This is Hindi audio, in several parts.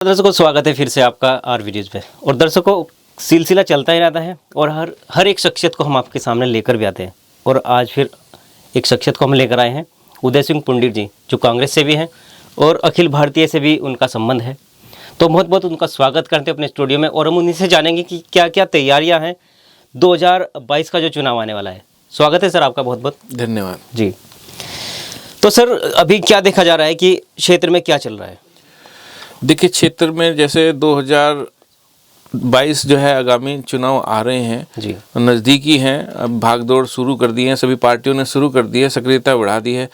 दर्शकों स्वागत है फिर से आपका आर वीडियोज़ पे। और दर्शकों सिलसिला चलता ही रहता है और हर एक शख्सियत को हम आपके सामने लेकर भी आते हैं। और आज फिर एक शख्सियत को हम लेकर आए हैं, उदय सिंह पुंडीर जी, जो कांग्रेस से भी हैं और अखिल भारतीय से भी उनका संबंध है। तो बहुत बहुत उनका स्वागत करते हैं अपने स्टूडियो में और हम उन्हीं से जानेंगे कि क्या क्या तैयारियाँ हैं 2022 का जो चुनाव आने वाला है। स्वागत है सर आपका, बहुत बहुत धन्यवाद जी। तो सर अभी क्या देखा जा रहा है कि क्षेत्र में क्या चल रहा है? देखिए, क्षेत्र में जैसे 2022 जो है आगामी चुनाव आ रहे हैं जी, नज़दीकी हैं। अब भागदौड़ शुरू कर दी है, सभी पार्टियों ने शुरू कर दी है, सक्रियता बढ़ा दी है।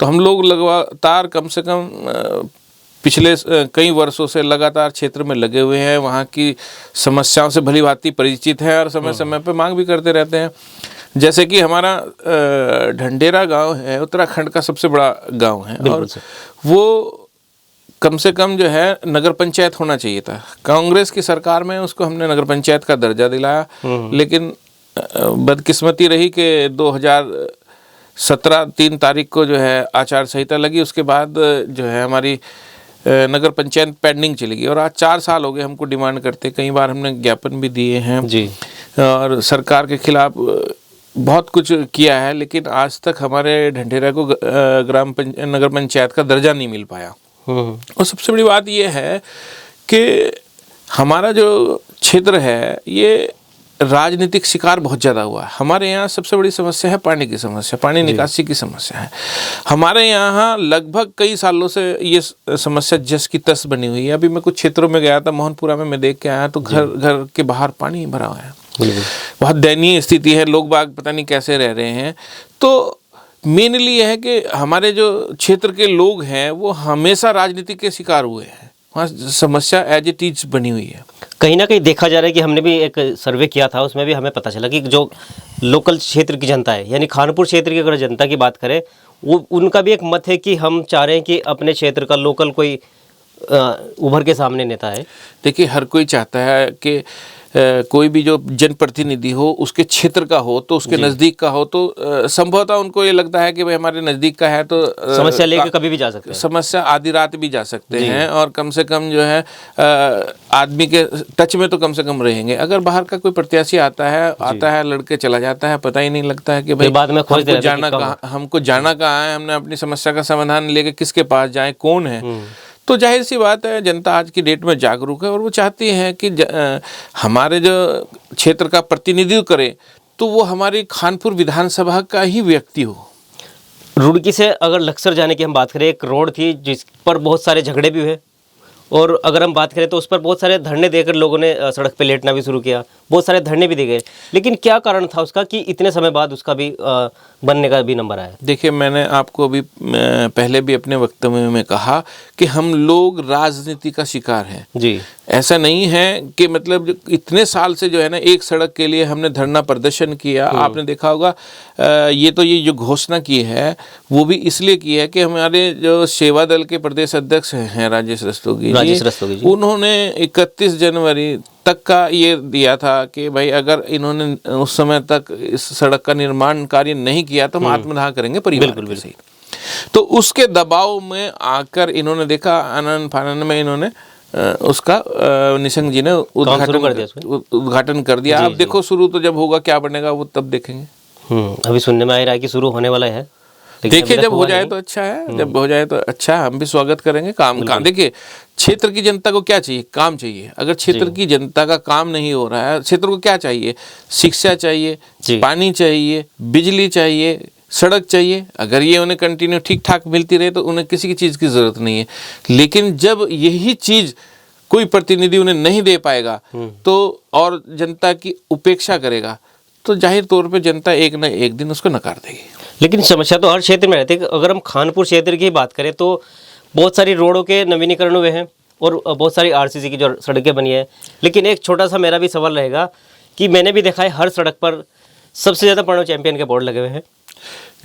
तो हम लोग लगातार कम से कम पिछले कई वर्षों से लगातार क्षेत्र में लगे हुए हैं, वहाँ की समस्याओं से भली भांति परिचित हैं और समय समय पर मांग भी करते रहते हैं। जैसे कि हमारा ढंडेरा गांव है, उत्तराखंड का सबसे बड़ा गांव है और वो कम से कम जो है नगर पंचायत होना चाहिए था। कांग्रेस की सरकार में उसको हमने नगर पंचायत का दर्जा दिलाया, लेकिन बदकिस्मती रही कि 2017 3 तारीख को जो है आचार संहिता लगी। उसके बाद जो है हमारी नगर पंचायत पेंडिंग चली गई और आज 4 साल हो गए हमको डिमांड करते। कई बार हमने ज्ञापन भी दिए हैं जी, और सरकार के खिलाफ बहुत कुछ किया है, लेकिन आज तक हमारे ढंडेरा को नगर पंचायत का दर्जा नहीं मिल पाया। और सबसे बड़ी बात यह है कि हमारा जो क्षेत्र है ये राजनीतिक शिकार बहुत ज़्यादा हुआ है। हमारे यहाँ सबसे बड़ी समस्या है पानी की समस्या, पानी निकासी की समस्या है। हमारे यहाँ लगभग कई सालों से ये समस्या जस की तस बनी हुई है। अभी मैं कुछ क्षेत्रों में गया था, मोहनपुरा में मैं देख के आया तो घर के बाहर पानी भरा हुआ है। बहुत दयनीय स्थिति है, लोग बाग पता नहीं कैसे रह रहे हैं। तो मेनली यह है कि हमारे जो क्षेत्र के लोग हैं वो हमेशा राजनीति के शिकार हुए हैं। वहाँ समस्या एज इट इज बनी हुई है। कहीं ना कहीं देखा जा रहा है कि हमने भी एक सर्वे किया था, उसमें भी हमें पता चला कि जो लोकल क्षेत्र की जनता है, यानी खानपुर क्षेत्र की अगर जनता की बात करें, वो उनका भी एक मत है कि हम चाह रहे हैं कि अपने क्षेत्र का लोकल कोई उभर के सामने नेता है। देखिए, हर कोई चाहता है कि कोई भी जो जनप्रतिनिधि हो उसके क्षेत्र का हो, तो उसके नज़दीक का हो। तो संभवतः उनको ये लगता है कि भाई हमारे नज़दीक का है तो समस्या लेके कभी भी जा सकते हैं, समस्या आधी रात भी जा सकते हैं और कम से कम जो है आदमी के टच में तो कम से कम रहेंगे। अगर बाहर का कोई प्रत्याशी आता है लड़के चला जाता है, पता ही नहीं लगता है कि भाई बाद में हमको जाना कहाँ है, हमने अपनी समस्या का समाधान लेके किसके पास जाए, कौन है। तो जाहिर सी बात है, जनता आज की डेट में जागरूक है और वो चाहती है कि हमारे जो क्षेत्र का प्रतिनिधित्व करे तो वो हमारी खानपुर विधानसभा का ही व्यक्ति हो। रुड़की से अगर लक्सर जाने की हम बात करें, एक रोड थी जिस पर बहुत सारे झगड़े भी हुए और अगर हम बात करें तो उस पर बहुत सारे धरने देकर लोगों ने सड़क पे लेटना भी शुरू किया, बहुत सारे धरने भी दिए गए। लेकिन क्या कारण था उसका कि इतने समय बाद उसका भी बनने का भी नंबर आया? देखिए, मैंने आपको अभी पहले भी अपने वक्तव्य में कहा कि हम लोग राजनीति का शिकार हैं जी। ऐसा नहीं है कि मतलब इतने साल से जो है ना एक सड़क के लिए हमने धरना प्रदर्शन किया। आपने देखा होगा ये जो घोषणा की है वो भी इसलिए की है कि हमारे जो सेवा दल के प्रदेश अध्यक्ष हैं राजेश रस्तोगी जी, उन्होंने 31 जनवरी तक का ये दिया था कि भाई अगर इन्होंने उस समय तक इस सड़क का निर्माण कार्य नहीं किया तो हम आत्मदाह करेंगे परिवार के सही। तो उसके दबाव में आकर इन्होंने देखा, आनंद फानंद में इन्होंने उसका निशंक जी ने उद्घाटन कर दिया। अब देखो शुरू तो जब होगा क्या बनेगा वो तब देखेंगे। अभी सुनने में आ रहा है कि शुरू होने वाला है। देखिए, जब हो जाए तो अच्छा है, जब हो जाए तो अच्छा, हम भी स्वागत करेंगे। काम देखिए, क्षेत्र की जनता को क्या चाहिए? काम चाहिए। अगर क्षेत्र की जनता का काम नहीं हो रहा है, क्षेत्र को क्या चाहिए? शिक्षा चाहिए, पानी चाहिए, बिजली चाहिए, सड़क चाहिए। अगर ये उन्हें कंटिन्यू ठीक ठाक मिलती रहे तो उन्हें किसी की चीज़ की ज़रूरत नहीं है। लेकिन जब यही चीज़ कोई प्रतिनिधि उन्हें नहीं दे पाएगा तो और जनता की उपेक्षा करेगा तो जाहिर तौर पे जनता एक न एक दिन उसको नकार देगी। लेकिन समस्या तो हर क्षेत्र में रहती है। अगर हम खानपुर क्षेत्र की बात करें तो बहुत सारी रोडों के नवीनीकरण हुए हैं और बहुत सारी आरसीसी की जो सड़कें बनी है। लेकिन एक छोटा सा मेरा भी सवाल रहेगा कि मैंने भी देखा है हर सड़क पर सबसे ज़्यादा प्रणव चैंपियन के बोर्ड लगे हुए हैं।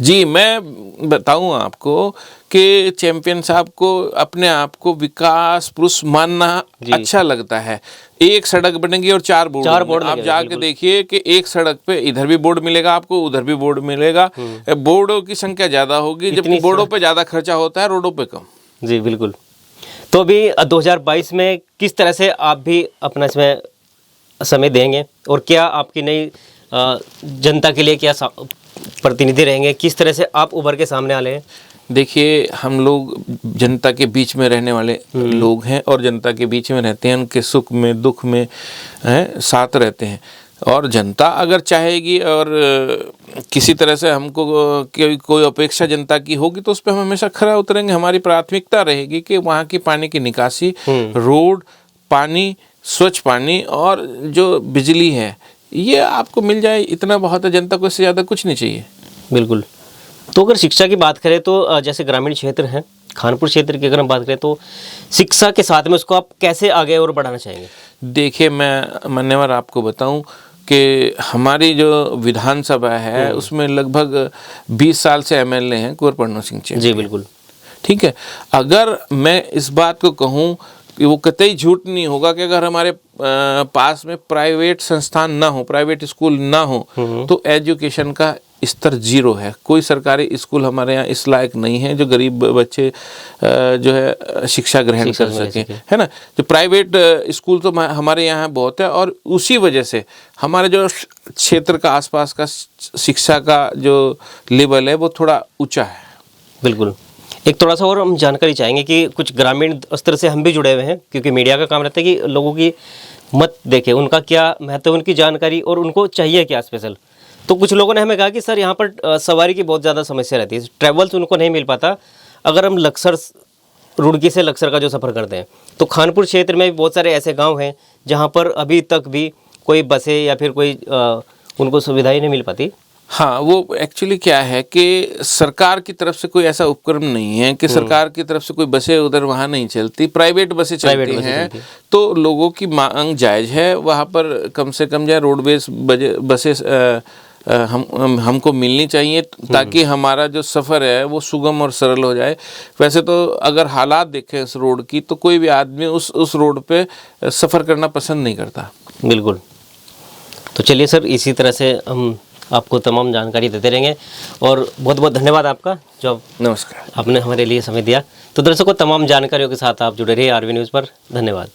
जी, मैं बताऊं आपको कि चैंपियन साहब को अपने आप को विकास पुरुष मानना अच्छा लगता है। एक सड़क बनेगी और 4 बोर्ड आप जाके देखिए कि एक सड़क पे इधर भी बोर्ड मिलेगा आपको, उधर भी बोर्ड मिलेगा। बोर्डों की संख्या ज़्यादा होगी, जबकि बोर्डों पे ज़्यादा खर्चा होता है, रोडों पे कम। जी बिल्कुल। तो अभी 2022 में किस तरह से आप भी अपना इसमें समय देंगे और क्या आपकी नई जनता के लिए क्या प्रतिनिधि रहेंगे, किस तरह से आप उभर के सामने आ रहे हैं? देखिए, हम लोग जनता के बीच में रहने वाले लोग हैं और जनता के बीच में रहते हैं, उनके सुख में दुख में साथ रहते हैं। और जनता अगर चाहेगी और किसी तरह से हमको कोई अपेक्षा जनता की होगी तो उस पर हम हमेशा खरा उतरेंगे। हमारी प्राथमिकता रहेगी कि वहाँ की पानी की निकासी, रोड, पानी, स्वच्छ पानी और जो बिजली है ये आपको मिल जाए, इतना बहुत है। जनता को इससे ज़्यादा कुछ नहीं चाहिए। बिल्कुल। तो अगर शिक्षा की बात करें तो जैसे ग्रामीण क्षेत्र हैं, खानपुर क्षेत्र की अगर हम बात करें तो शिक्षा के साथ में उसको आप कैसे आगे और बढ़ाना चाहेंगे? देखिए, मैं मान्यवर आपको बताऊं कि हमारी जो विधानसभा है उसमें लगभग 20 साल से एमएलए हैं कुंवर प्रनो सिंह चेम्बे। जी बिल्कुल। ठीक है, अगर मैं इस बात को कहूं कि वो कतई झूठ नहीं होगा कि अगर हमारे पास में प्राइवेट संस्थान ना हो, प्राइवेट स्कूल ना हो तो एजुकेशन का स्तर 0 है। कोई सरकारी स्कूल हमारे यहाँ इस लायक नहीं है जो गरीब बच्चे जो है शिक्षा ग्रहण कर सकें, है ना। जो प्राइवेट स्कूल तो हमारे यहाँ बहुत है और उसी वजह से हमारे जो क्षेत्र का आसपास का शिक्षा का जो लेवल है वो थोड़ा ऊंचा है। बिल्कुल। एक थोड़ा सा और हम जानकारी चाहेंगे कि कुछ ग्रामीण स्तर से हम भी जुड़े हुए हैं, क्योंकि मीडिया का काम रहता है कि लोगों की मत देखें, उनका क्या महत्व, उनकी जानकारी और उनको चाहिए क्या स्पेशल। तो कुछ लोगों ने हमें कहा कि सर यहाँ पर सवारी की बहुत ज़्यादा समस्या रहती है, ट्रैवल्स उनको नहीं मिल पाता। अगर हम लक्सर, रुड़की से लक्सर का जो सफ़र करते हैं तो खानपुर क्षेत्र में भी बहुत सारे ऐसे गांव हैं जहाँ पर अभी तक भी कोई बसें या फिर कोई उनको सुविधाएं नहीं मिल पाती। हाँ, वो एक्चुअली क्या है कि सरकार की तरफ से कोई ऐसा उपक्रम नहीं है कि सरकार की तरफ से कोई बसें उधर वहाँ नहीं चलती, प्राइवेट बसें चलती हैं। तो लोगों की मांग जायज़ है, वहाँ पर कम से कम जाए रोडवेज बसेस हमको मिलनी चाहिए ताकि हमारा जो सफ़र है वो सुगम और सरल हो जाए। वैसे तो अगर हालात देखें इस रोड की तो कोई भी आदमी उस रोड पे सफ़र करना पसंद नहीं करता। बिल्कुल। तो चलिए सर, इसी तरह से हम आपको तमाम जानकारी देते रहेंगे और बहुत बहुत धन्यवाद आपका जो नमस्कार, आपने हमारे लिए समय दिया। तो दर्शकों, तमाम जानकारियों के साथ आप जुड़े रहिए आरवी न्यूज़ पर। धन्यवाद।